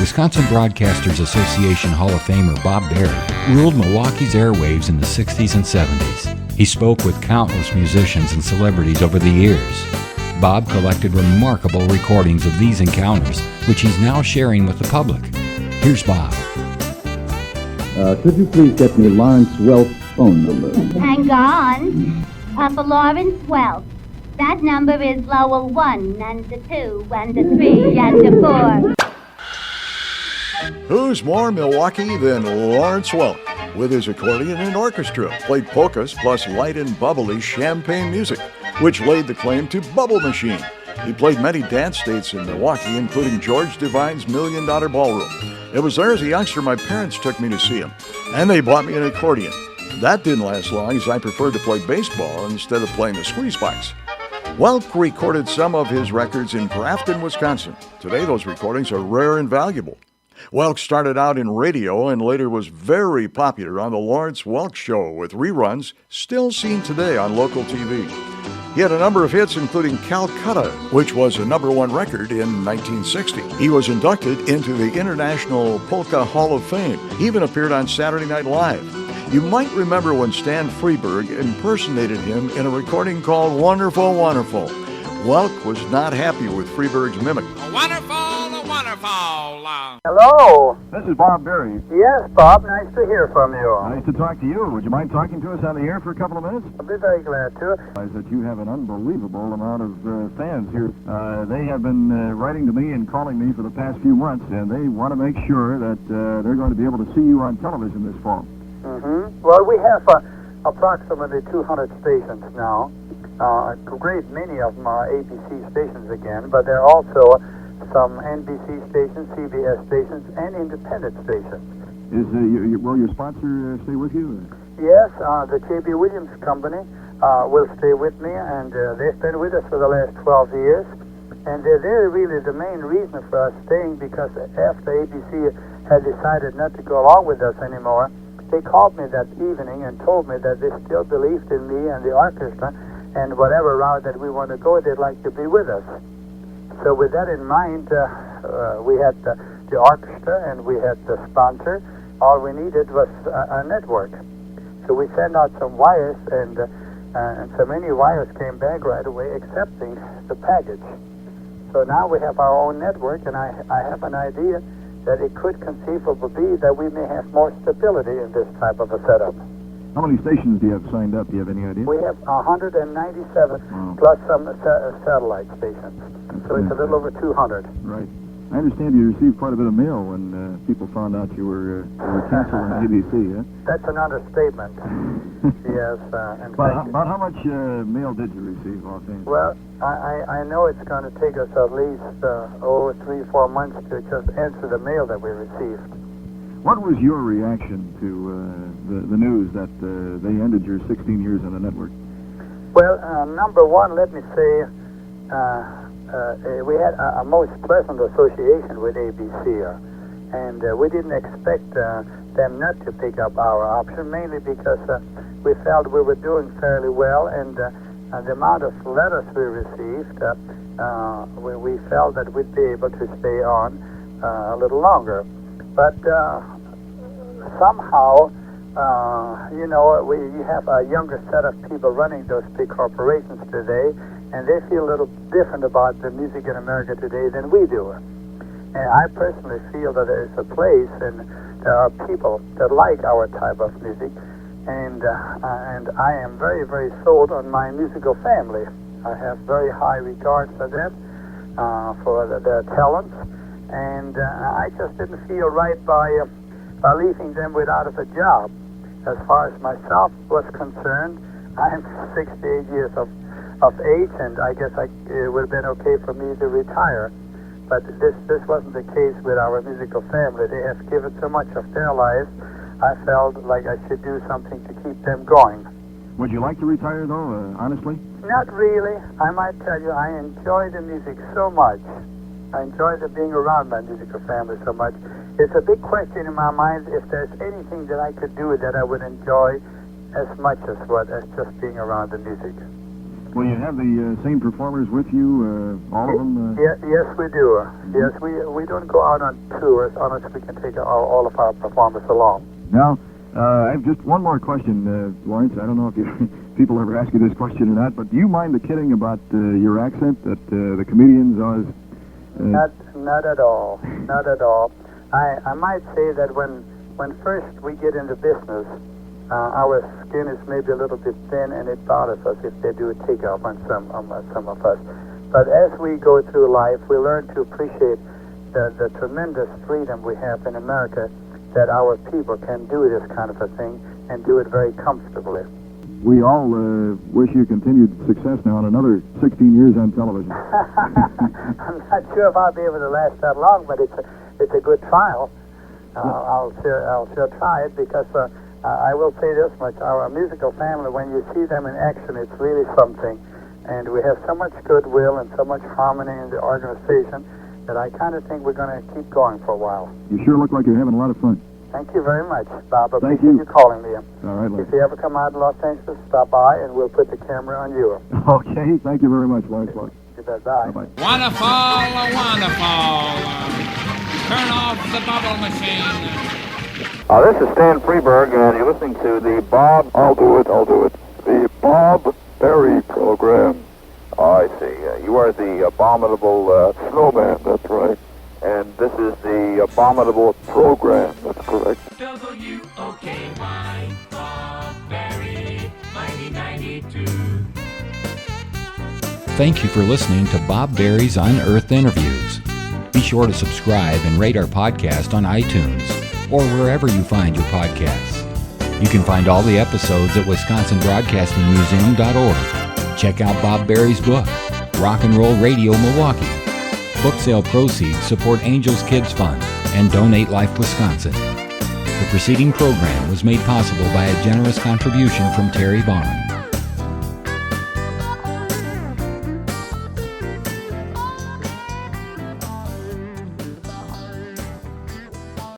Wisconsin Broadcasters Association Hall of Famer Bob Berry ruled Milwaukee's airwaves in the 60s and 70s. He spoke with countless musicians and celebrities over the years. Bob collected remarkable recordings of these encounters, which he's now sharing with the public. Here's Bob. Could you please get me Lawrence Welk's phone number? Hang on. For Lawrence Welk. That number is lower 1 and the 2 and the 3 and the 4. Who's more Milwaukee than Lawrence Welk? With his accordion and orchestra, played polkas plus light and bubbly champagne music, which laid the claim to Bubble Machine. He played many dance dates in Milwaukee, including George Devine's $1 Million Ballroom. It was there as a youngster my parents took me to see him, and they bought me an accordion. That didn't last long, as I preferred to play baseball instead of playing the squeeze box. Welk recorded some of his records in Grafton, Wisconsin. Today, those recordings are rare and valuable. Welk started out in radio and later was very popular on the Lawrence Welk Show with reruns still seen today on local TV. He had a number of hits, including Calcutta, which was a #1 record in 1960. He was inducted into the International Polka Hall of Fame. He even appeared on Saturday Night Live. You might remember when Stan Freberg impersonated him in a recording called Wunnerful Wunnerful. Welk was not happy with Freberg's mimic. Wonderful. Hello. This is Bob Berry. Yes, Bob. Nice to hear from you. Nice to talk to you. Would you mind talking to us on the air for a couple of minutes? I'll be very glad to. Is that you have an unbelievable amount of fans here. They have been writing to me and calling me for the past few months, and they want to make sure that they're going to be able to see you on television this fall. Mm-hmm. Well, we have approximately 200 stations now. A great many of them are ABC stations again, but there are also some NBC stations, CBS stations, and independent stations. Will your sponsor stay with you? Yes, the J.B. Williams Company will stay with me, and they've been with us for the last 12 years. And they're really the main reason for us staying, because after ABC had decided not to go along with us anymore, they called me that evening and told me that they still believed in me and the orchestra, and whatever route that we want to go, they'd like to be with us. So with that in mind, we had the orchestra and we had the sponsor. All we needed was a network. So we sent out some wires, and so many wires came back right away accepting the package. So now we have our own network, and I have an idea that it could conceivably be that we may have more stability in this type of a setup. How many stations do you have signed up? Do you have any idea? We have 197 plus some satellite stations. So it's a little over 200. Right. I understand you received quite a bit of mail when people found out you were canceled on ABC, huh? That's an understatement. Yes. About how much mail did you receive, offhand? Well, I know it's going to take us at least 3-4 months to just answer the mail that we received. What was your reaction to the news that they ended your 16 years on the network? Well, number one, let me say, we had a most pleasant association with ABC, and we didn't expect them not to pick up our option, mainly because we felt we were doing fairly well, and the amount of letters we received, we felt that we'd be able to stay on a little longer. But somehow, you have a younger set of people running those big corporations today, and they feel a little different about the music in America today than we do. And I personally feel that there is a place, and there are people that like our type of music, and I am very, very sold on my musical family. I have very high regard for them, for their talents, and I just didn't feel right by leaving them without a job. As far as myself was concerned, I'm 68 years of age, and I guess it would have been okay for me to retire. But this wasn't the case with our musical family. They have given so much of their lives, I felt like I should do something to keep them going. Would you like to retire, though, honestly? Not really. I might tell you, I enjoy the music so much. I enjoy being around my musical family so much. It's a big question in my mind if there's anything that I could do that I would enjoy as much as just being around the music. Will you have the same performers with you, all of them? Yes, we do. Yes, we don't go out on tours unless we can take all of our performers along. Now, I have just one more question, Lawrence. I don't know if people ever ask you this question or not, but do you mind the kidding about your accent that the comedians always... Not at all. Not at all. I might say that when first we get into business, our skin is maybe a little bit thin, and it bothers us if they do a takeoff on some of us. But as we go through life, we learn to appreciate the tremendous freedom we have in America, that our people can do this kind of a thing and do it very comfortably. We all wish you continued success now on another 16 years on television. I'm not sure if I'll be able to last that long, but it's a good trial. I'll sure try it, because I will say this much: our musical family, when you see them in action, it's really something. And we have so much goodwill and so much harmony in the organization that I kind of think we're going to keep going for a while. You sure look like you're having a lot of fun. Thank you very much, Bob. I Thank appreciate you calling me. All right, Lawrence. If you ever come out to Los Angeles, stop by and we'll put the camera on you. Okay, thank you very much, Lawrence Welk. You bet. Bye. Bye-bye. Wonderful, wonderful. Turn off the bubble machine. This is Stan Freberg, and you're listening to the Bob... I'll do it. The Bob Berry program. I see. You are the abominable snowman, that's right. And this is the abominable program, that's correct. WOKY, Bob Berry, 9092. Thank you for listening to Bob Berry's Unearthed Interviews. Be sure to subscribe and rate our podcast on iTunes or wherever you find your podcasts. You can find all the episodes at WisconsinBroadcastingMuseum.org. Check out Bob Berry's book, Rock and Roll Radio Milwaukee. Book sale proceeds support Angels Kids Fund and Donate Life Wisconsin. The preceding program was made possible by a generous contribution from Terry Barn.